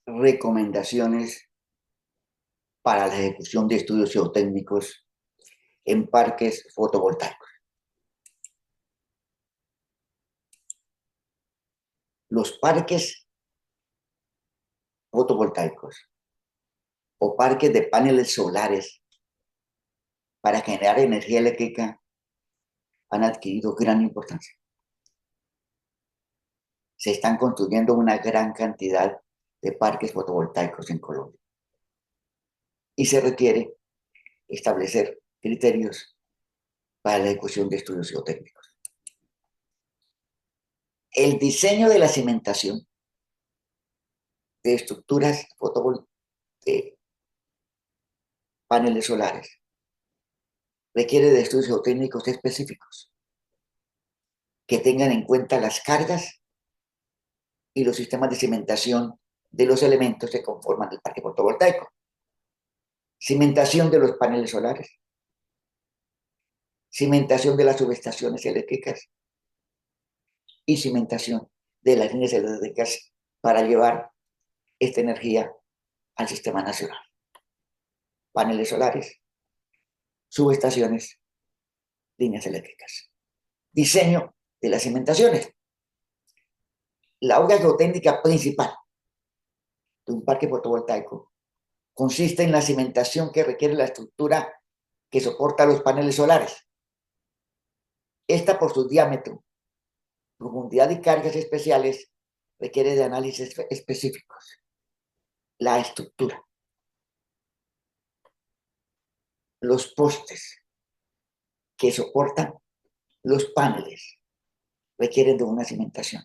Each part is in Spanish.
Recomendaciones para la ejecución de estudios geotécnicos en parques fotovoltaicos. Los parques fotovoltaicos o parques de paneles solares para generar energía eléctrica han adquirido gran importancia. Se están construyendo una gran cantidad de parques fotovoltaicos en Colombia y se requiere establecer criterios para la ejecución de estudios geotécnicos. El diseño de la cimentación de estructuras fotovoltaicas, de paneles solares, requiere de estudios geotécnicos específicos que tengan en cuenta las cargas y los sistemas de cimentación de los elementos que conforman el parque fotovoltaico. Cimentación de los paneles solares, cimentación de las subestaciones eléctricas y cimentación de las líneas eléctricas para llevar esta energía al sistema nacional. Paneles solares, subestaciones, líneas eléctricas. Diseño de las cimentaciones. La obra geotécnica principal de un parque fotovoltaico consiste en la cimentación que requiere la estructura que soporta los paneles solares. Esta, por su diámetro, profundidad y cargas especiales, requiere de análisis específicos. La estructura, los postes que soportan los paneles requieren de una cimentación.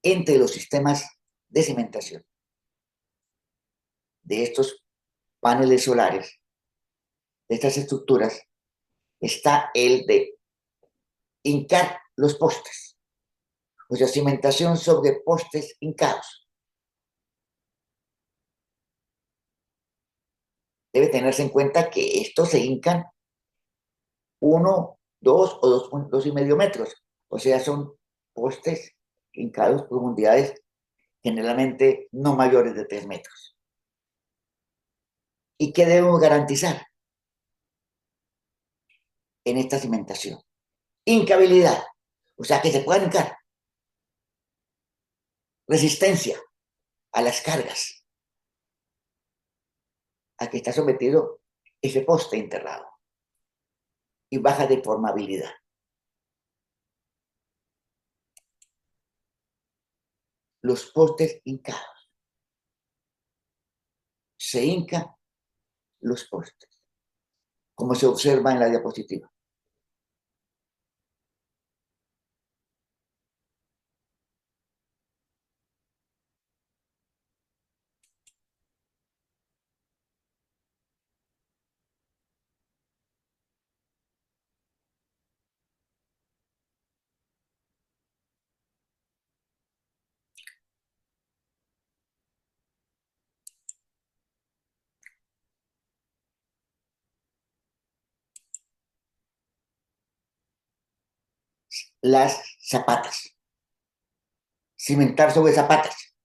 Entre los sistemas de cimentación de estos paneles solares, de estas estructuras, está el de hincar los postes, o sea, cimentación sobre postes hincados. Debe tenerse en cuenta que estos se hincan 1, 2 o 2,5 metros, o sea, son postes hincados profundidades generalmente no mayores de 3 metros. ¿Y qué debemos garantizar en esta cimentación? Hincabilidad, o sea, que se puedan hincar. Resistencia a las cargas a que está sometido ese poste enterrado. Y baja deformabilidad. Los postes hincados. Se hincan los postes, como se observa en la diapositiva. Las zapatas. Cimentar sobre zapatas.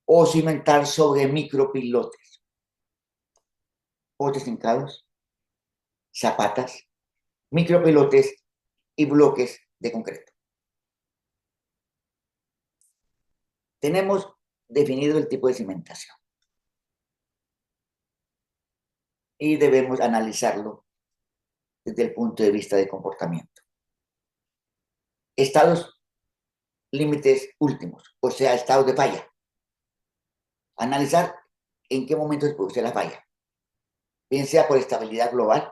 O cimentar sobre micropilotes. Postes hincados, zapatas, micropilotes y bloques de concreto. Tenemos definido el tipo de cimentación y debemos analizarlo desde el punto de vista de comportamiento. Estados límites últimos, o sea, estados de falla. Analizar en qué momento se produce la falla, bien sea por estabilidad global,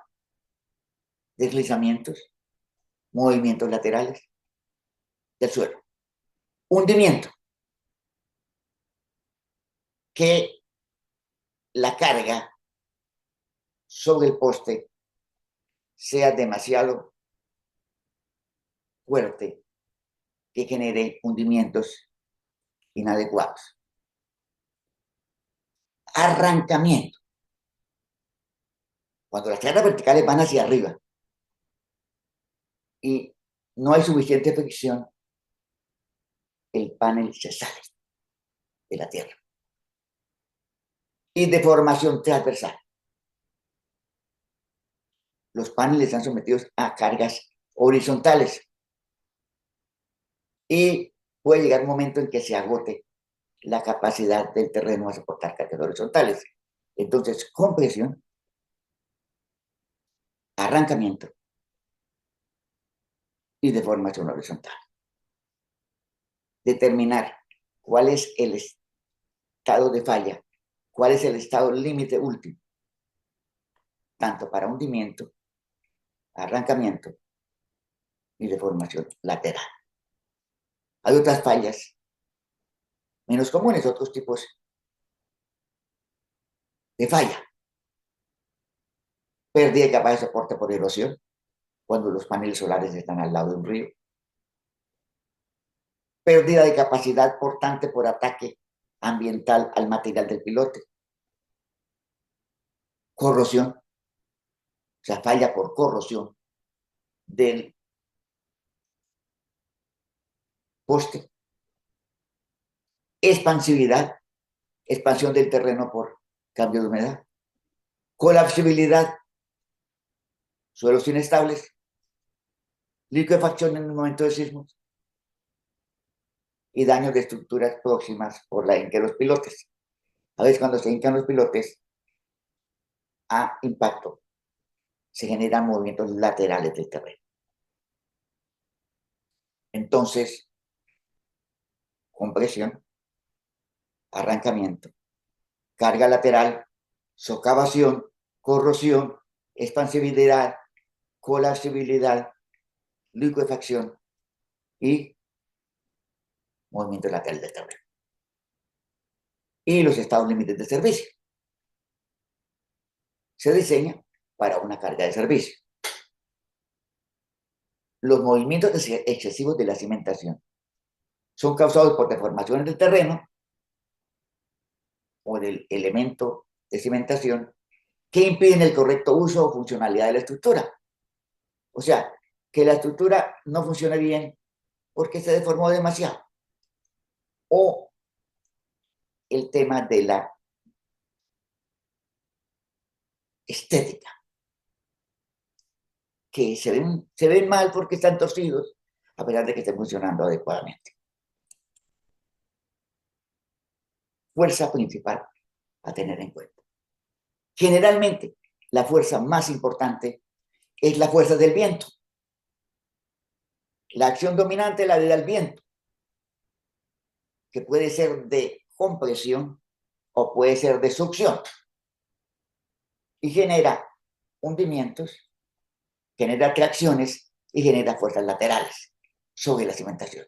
deslizamientos, movimientos laterales del suelo. Hundimiento, que la carga sobre el poste sea demasiado fuerte que genere hundimientos inadecuados. arrancamiento. Cuando las tierras verticales van hacia arriba y no hay suficiente fricción, el panel se sale de la tierra. Y deformación transversal. Los paneles están sometidos a cargas horizontales y puede llegar un momento en que se agote la capacidad del terreno a soportar cargas horizontales. Entonces, compresión, arrancamiento y deformación horizontal. Determinar cuál es el estado de falla, cuál es el estado límite último, tanto para hundimiento, arrancamiento y deformación lateral. Hay otras fallas menos comunes, otros tipos de falla. Pérdida de capacidad de soporte por erosión, cuando los paneles solares están al lado de un río. Pérdida de capacidad portante por ataque ambiental al material del pilote. Corrosión, o sea, falla por corrosión del poste. Expansividad, expansión del terreno por cambio de humedad. Colapsibilidad, suelos inestables. Liquefacción en el momento de sismos. Y daños de estructuras próximas por la hinca de los pilotes. A veces cuando se hincan los pilotes a impacto, se generan movimientos laterales del terreno. Entonces, compresión, arrancamiento, carga lateral, socavación, corrosión, expansibilidad, colapsibilidad, liquefacción y movimiento lateral del terreno. Y los estados límites de servicio. Se diseña para una carga de servicio. Los movimientos excesivos de la cimentación son causados por deformaciones del terreno o del elemento de cimentación que impiden el correcto uso o funcionalidad de la estructura. O sea, que la estructura no funcione bien porque se deformó demasiado. O el tema de la estética, que se ven mal porque están torcidos, a pesar de que estén funcionando adecuadamente. Fuerza principal a tener en cuenta. Generalmente, la fuerza más importante es la fuerza del viento. La acción dominante la del viento, que puede ser de compresión o puede ser de succión. Y genera hundimientos, genera tracciones y genera fuerzas laterales sobre la cimentación.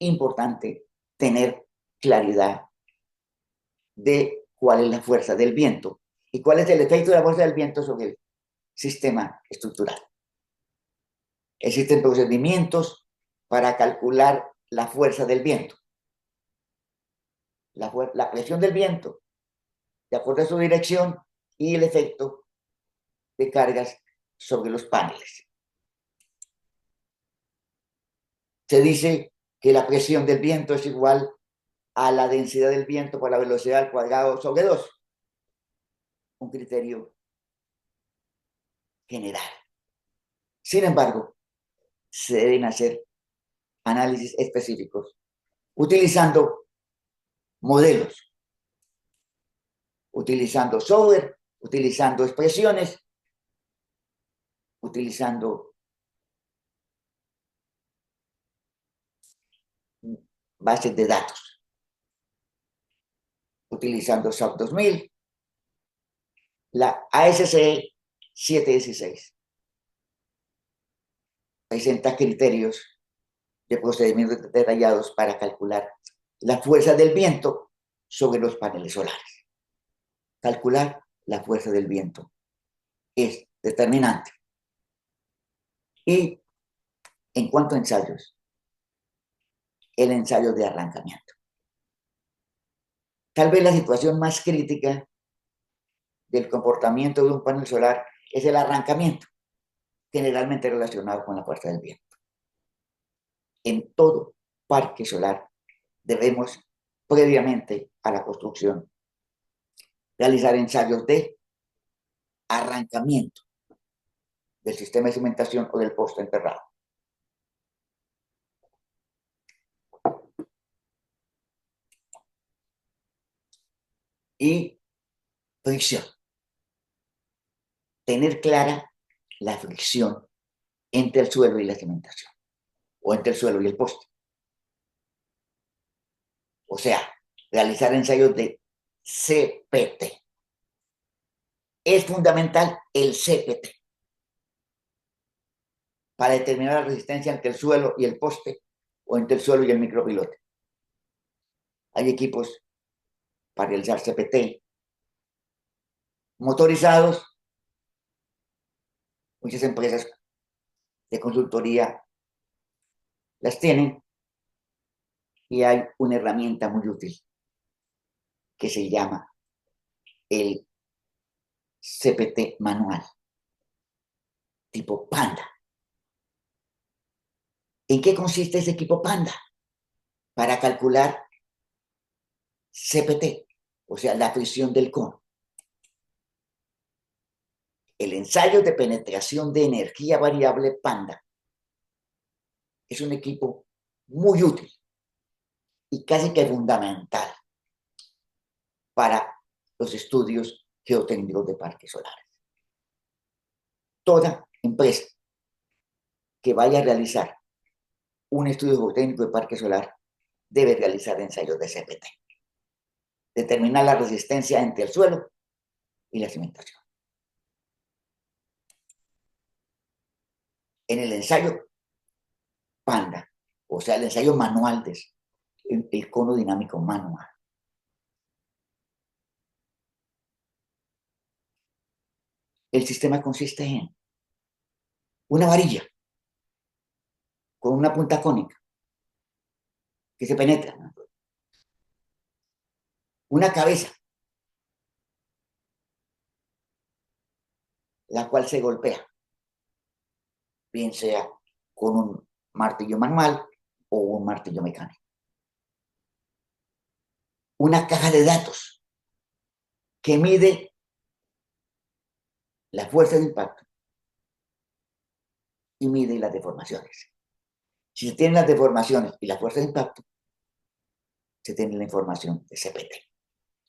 Importante tener claridad de cuál es la fuerza del viento y cuál es el efecto de la fuerza del viento sobre el sistema estructural. Existen procedimientos para calcular la fuerza del viento. La presión del viento, de acuerdo a su dirección, y el efecto de cargas sobre los paneles. Se dice que la presión del viento es igual a la densidad del viento por la velocidad al cuadrado sobre 2. Un criterio general. Sin embargo, se deben hacer análisis específicos utilizando modelos, utilizando software, utilizando expresiones, utilizando bases de datos, utilizando SAP 2000, la ASCE 716. Presenta criterios de procedimientos detallados para calcular la fuerza del viento sobre los paneles solares. Calcular la fuerza del viento es determinante. Y en cuanto a ensayos, el ensayo de arrancamiento. Tal vez la situación más crítica del comportamiento de un panel solar es el arrancamiento, generalmente relacionado con la fuerza del viento. En todo parque solar debemos, previamente a la construcción, realizar ensayos de arrancamiento del sistema de cimentación o del poste enterrado. Y fricción. Tener clara la fricción entre el suelo y la cimentación, o entre el suelo y el poste. O sea, realizar ensayos de CPT. Es fundamental el CPT para determinar la resistencia entre el suelo y el poste o entre el suelo y el micropilote. Hay equipos para realizar CPT motorizados. Muchas empresas de consultoría las tienen y hay una herramienta muy útil que se llama el CPT manual, tipo Panda. ¿En qué consiste ese equipo Panda? Para calcular CPT, o sea, la fricción del cono. El ensayo de penetración de energía variable Panda es un equipo muy útil y casi que fundamental para los estudios geotécnicos de parques solares. Toda empresa que vaya a realizar un estudio geotécnico de parque solar debe realizar ensayos de CPT. Determinar la resistencia entre el suelo y la cimentación. En el ensayo Panda, o sea, el ensayo manual de el cono dinámico manual, el sistema consiste en una varilla con una punta cónica que se penetra, ¿no? Una cabeza, la cual se golpea, bien sea con un martillo manual o un martillo mecánico. Una caja de datos que mide la fuerza de impacto y mide las deformaciones. Si se tienen las deformaciones y la fuerza de impacto, se tiene la información de CPT.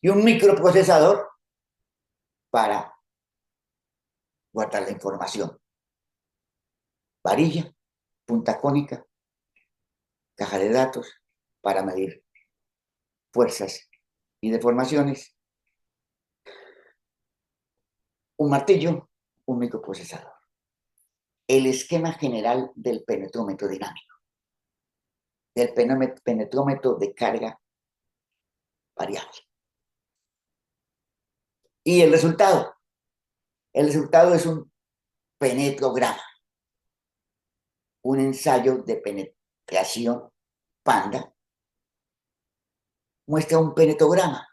Y un microprocesador para guardar la información. Varilla, punta cónica, caja de datos para medir fuerzas y deformaciones, un martillo, un microprocesador. El esquema general del penetrómetro dinámico, del penetrómetro de carga variable. Y el resultado es un penetrograma, un ensayo de penetración Panda, muestra un penetrograma,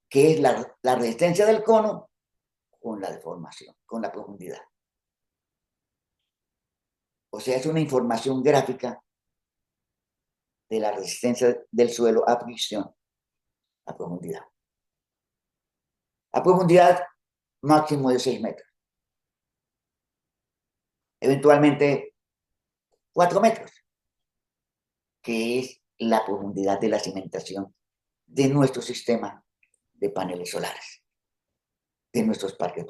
que es la resistencia del cono con la deformación, con la profundidad. O sea, es una información gráfica de la resistencia del suelo a fricción, a profundidad. A profundidad máximo de 6 metros. Eventualmente 4 metros, que es la profundidad de la cimentación de nuestro sistema de paneles solares, de nuestros parques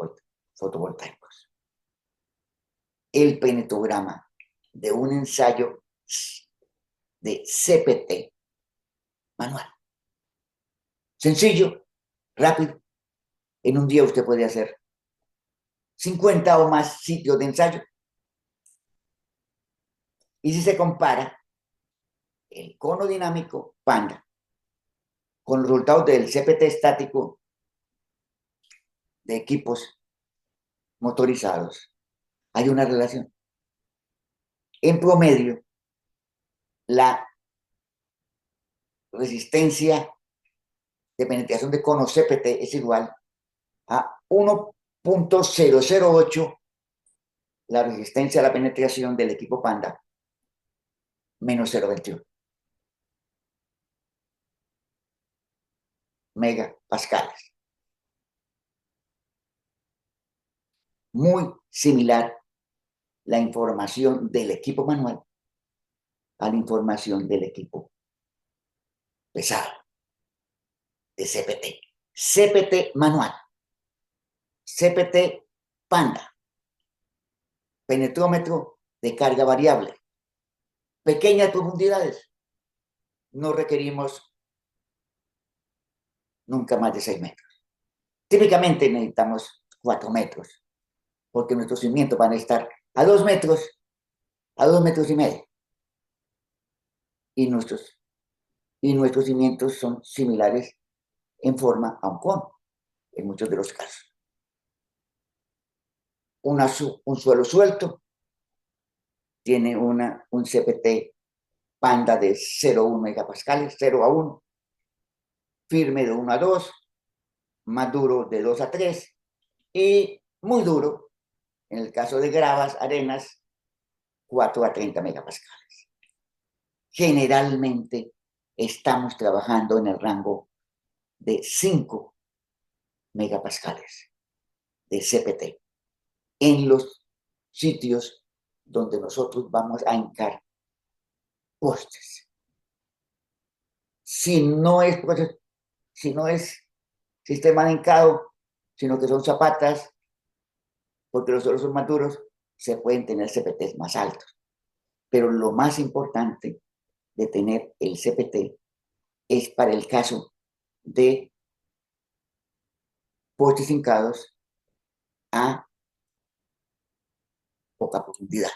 fotovoltaicos. El penetrograma de un ensayo de CPT manual. Sencillo, rápido. En un día usted puede hacer 50 o más sitios de ensayo. Y si se compara el cono dinámico Panda con los resultados del CPT estático de equipos motorizados, hay una relación. En promedio, la resistencia de penetración de cono CPT es igual a 1.008 la resistencia a la penetración del equipo Panda menos 0.21 megapascales. Muy similar la información del equipo manual a la información del equipo pesado, de CPT. CPT manual, CPT Panda, penetrómetro de carga variable, pequeñas profundidades, no requerimos nunca más de 6 metros. Típicamente necesitamos 4 metros, porque nuestros cimientos van a estar a 2 metros, a 2 metros y medio. Y nuestros cimientos son similares en forma a un cono, en muchos de los casos. Un suelo suelto tiene un CPT Panda de 0,1 megapascales, 0 a 1, firme de 1 a 2, más duro de 2 a 3 y muy duro, en el caso de gravas, arenas, 4 a 30 megapascales. Generalmente estamos trabajando en el rango de 5 megapascales de CPT en los sitios donde nosotros vamos a hincar postes. Si no es sistema de hincado, sino que son zapatas, porque los suelos son más duros, se pueden tener CPTs más altos. Pero lo más importante de tener el CPT es para el caso de postes hincados a poca profundidad.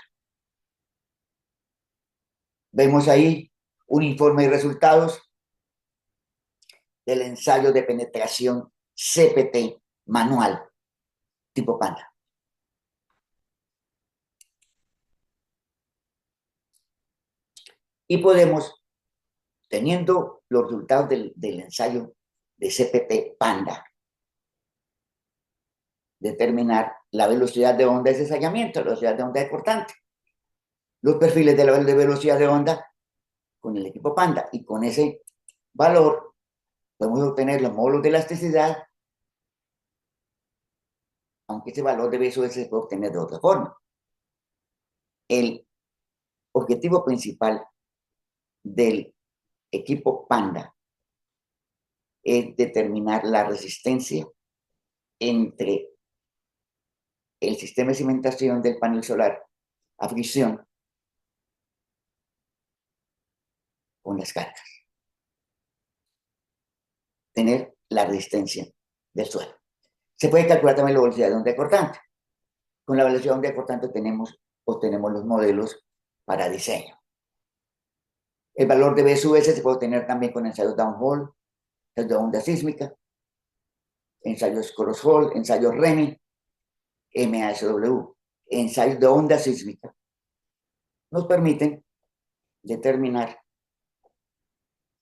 Vemos ahí un informe de resultados del ensayo de penetración CPT manual tipo Panda. Y podemos, teniendo los resultados del ensayo de CPT Panda, determinar la velocidad de onda de cizallamiento, la velocidad de onda de cortante, los perfiles de la velocidad de onda con el equipo Panda, y con ese valor podemos obtener los módulos de elasticidad, aunque ese valor de BSOS se puede obtener de otra forma. El objetivo principal del equipo Panda es determinar la resistencia entre el sistema de cimentación del panel solar a fricción con las cargas. Tener la resistencia del suelo. Se puede calcular también la velocidad de onda cortante. Con la velocidad de onda cortante obtenemos los modelos para diseño. El valor de BSUS se puede obtener también con ensayos downhole, ensayos de onda sísmica, ensayos crosshole, ensayos REMI, MASW, ensayos de onda sísmica. Nos permiten determinar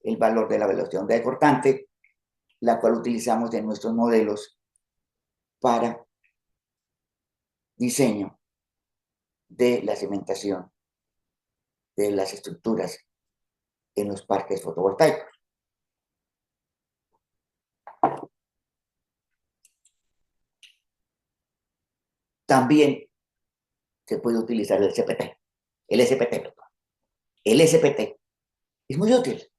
el valor de la velocidad de onda cortante, la cual utilizamos en nuestros modelos para diseño de la cimentación de las estructuras en los parques fotovoltaicos. También se puede utilizar el SPT. El SPT, el SPT es muy útil.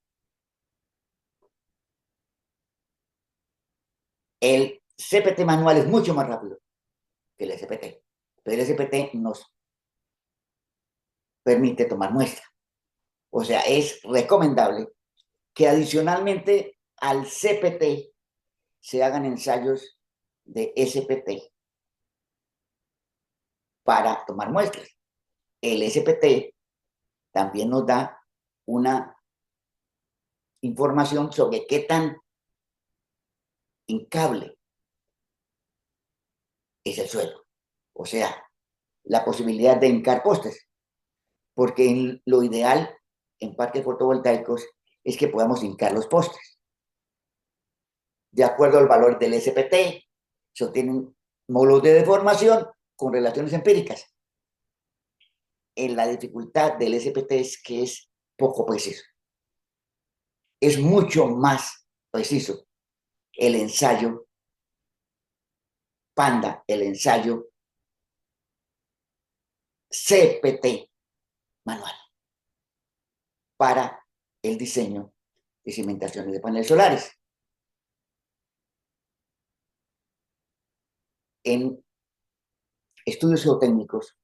El CPT manual es mucho más rápido que el SPT, pero el SPT nos permite tomar muestra. O sea, es recomendable que adicionalmente al CPT se hagan ensayos de SPT para tomar muestras. El SPT también nos da una información sobre qué tan hincable es el suelo. O sea, la posibilidad de hincar postes. Porque lo ideal en parques fotovoltaicos es que podamos hincar los postes. De acuerdo al valor del SPT, se obtienen módulos de deformación con relaciones empíricas. La dificultad del SPT es que es poco preciso. Es mucho más preciso el ensayo Panda, el ensayo CPT manual para el diseño de cimentaciones de paneles solares. En estudios geotécnicos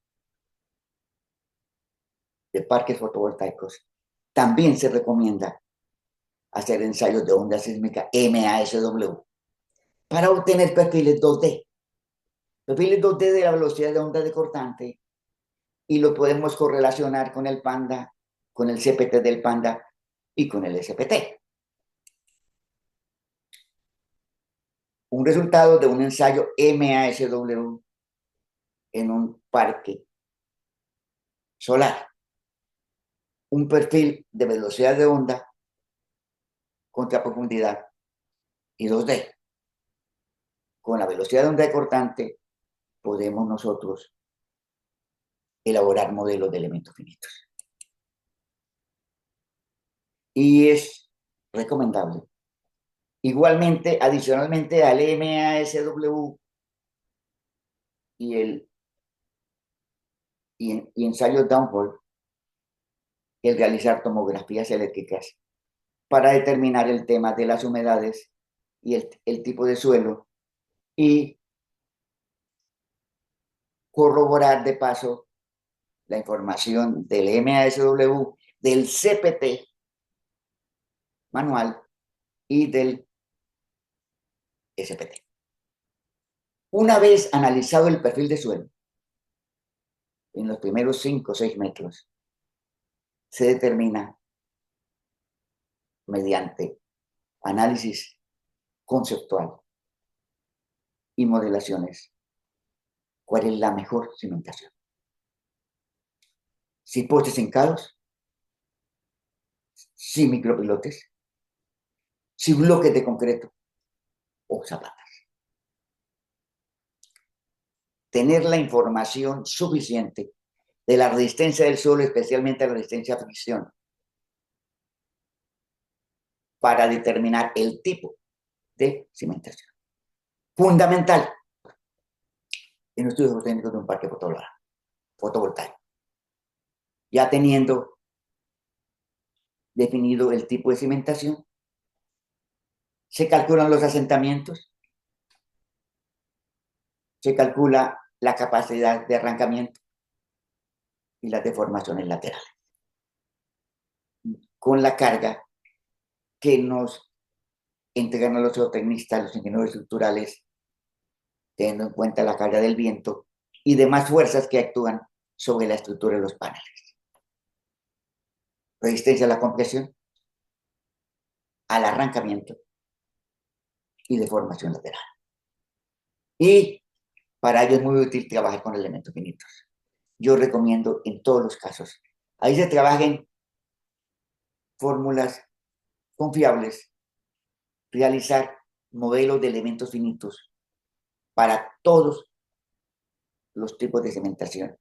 de parques fotovoltaicos también se recomienda hacer ensayos de onda sísmica MASW para obtener perfiles 2D. Perfiles 2D de la velocidad de onda de cortante, y lo podemos correlacionar con el Panda, con el CPT del Panda y con el SPT. Un resultado de un ensayo MASW en un parque solar. Un perfil de velocidad de onda contra profundidad y 2D. Con la velocidad de onda de cortante podemos nosotros elaborar modelos de elementos finitos. Y es recomendable. Igualmente, adicionalmente al MASW y ensayos downhole, el realizar tomografías eléctricas para determinar el tema de las humedades y el tipo de suelo, y corroborar de paso la información del MASW, del CPT manual y del SPT. Una vez analizado el perfil de suelo, en los primeros 5 o 6 metros, se determina mediante análisis conceptual y modelaciones cuál es la mejor cimentación. Si postes hincados, si micropilotes, si bloques de concreto o zapatas. Tener la información suficiente de la resistencia del suelo, especialmente la resistencia a fricción, para determinar el tipo de cimentación. Fundamental en los estudios técnicos de un parque fotovoltaico. Ya teniendo definido el tipo de cimentación, se calculan los asentamientos, se calcula la capacidad de arrancamiento y las deformaciones laterales, con la carga que nos entregan a los geotecnistas, los ingenieros estructurales, teniendo en cuenta la carga del viento y demás fuerzas que actúan sobre la estructura de los paneles. Resistencia a la compresión, al arrancamiento y deformación lateral. Y para ello es muy útil trabajar con elementos finitos. Yo recomiendo en todos los casos. Ahí se trabajen fórmulas confiables, realizar modelos de elementos finitos para todos los tipos de cimentación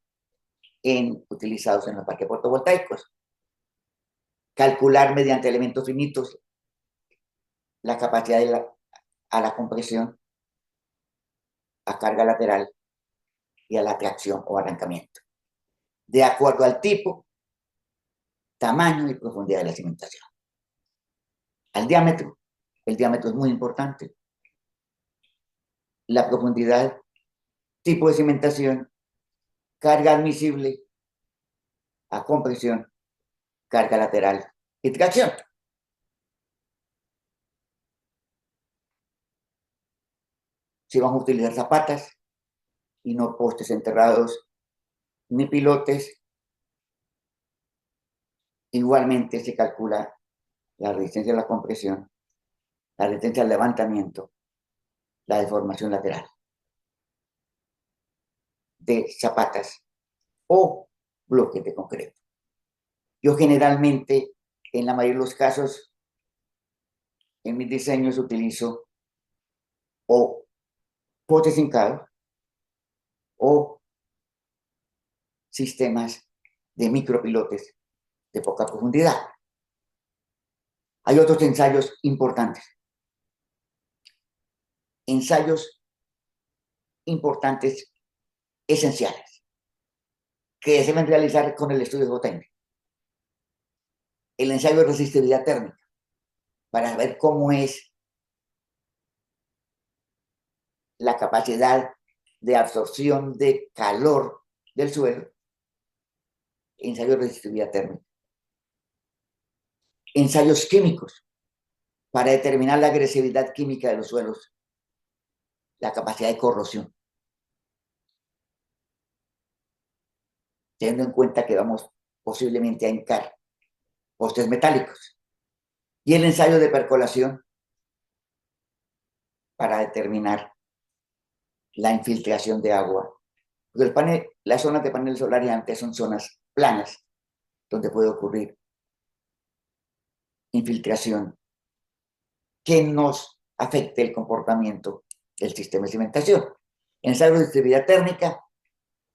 utilizados en los parques fotovoltaicos. Calcular mediante elementos finitos la capacidad a la compresión, a carga lateral y a la tracción o arrancamiento, de acuerdo al tipo, tamaño y profundidad de la cimentación. Al diámetro, el diámetro es muy importante. La profundidad, tipo de cimentación, carga admisible a compresión, carga lateral y tracción. Si vamos a utilizar zapatas y no postes enterrados ni pilotes, igualmente se calcula la resistencia a la compresión, la resistencia al levantamiento, la deformación lateral de zapatas o bloques de concreto. Yo generalmente, en la mayoría de los casos, en mis diseños utilizo o postes hincados o sistemas de micropilotes de poca profundidad. Hay otros ensayos importantes. Ensayos importantes, esenciales, que se deben realizar con el estudio geotécnico. El ensayo de resistividad térmica, para ver cómo es la capacidad de absorción de calor del suelo. Ensayo de resistividad térmica. Ensayos químicos, para determinar la agresividad química de los suelos, la capacidad de corrosión. Teniendo en cuenta que vamos posiblemente a hincar postes metálicos. Y el ensayo de percolación, para determinar la infiltración de agua. Porque las zonas de panel solar y antes son zonas planas, donde puede ocurrir infiltración que nos afecte el comportamiento del sistema de cimentación. En el ensayo de resistividad térmica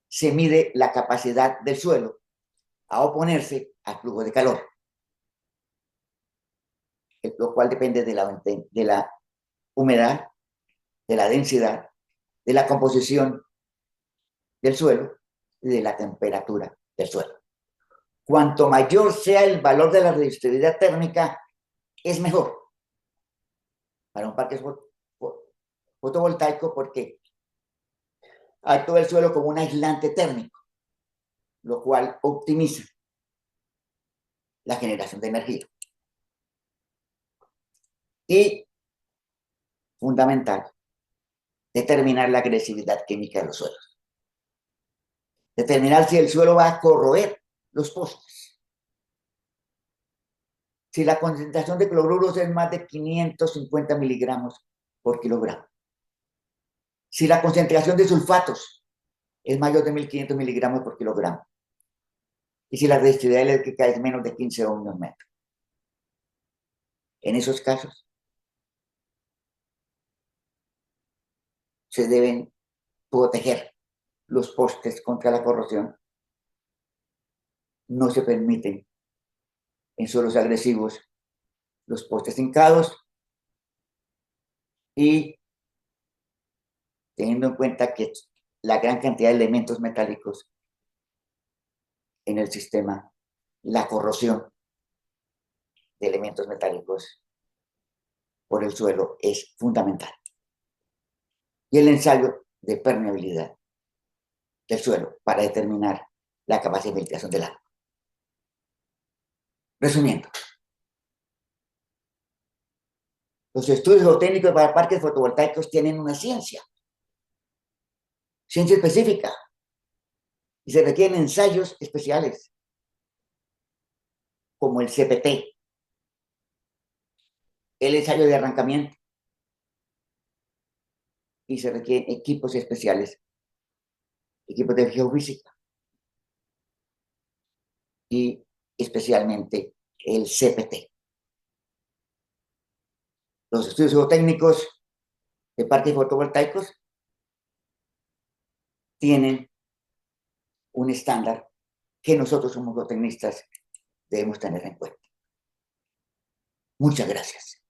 se mide la capacidad del suelo a oponerse al flujo de calor, lo cual depende de la humedad, de la densidad, de la composición del suelo y de la temperatura del suelo. Cuanto mayor sea el valor de la resistividad térmica, es mejor para un parque fotovoltaico porque actúa el suelo como un aislante térmico, lo cual optimiza la generación de energía. Y, fundamental, determinar la agresividad química de los suelos. Determinar si el suelo va a corroer los postes. Si la concentración de cloruros es más de 550 miligramos por kilogramo. Si la concentración de sulfatos es mayor de 1500 miligramos por kilogramo. Y si la resistividad eléctrica es menos de 15 ohmios metro. En esos casos, se deben proteger los postes contra la corrosión. No se permiten en suelos agresivos los postes hincados y teniendo en cuenta que la gran cantidad de elementos metálicos en el sistema, la corrosión de elementos metálicos por el suelo es fundamental. Y el ensayo de permeabilidad del suelo para determinar la capacidad de filtración del agua. Resumiendo, los estudios geotécnicos para parques fotovoltaicos tienen una ciencia específica, y se requieren ensayos especiales, como el CPT, el ensayo de arrancamiento, y se requieren equipos especiales, equipos de geofísica, y especialmente el CPT. Los estudios geotécnicos de parques fotovoltaicos tienen un estándar que nosotros como geotecnistas debemos tener en cuenta. Muchas gracias.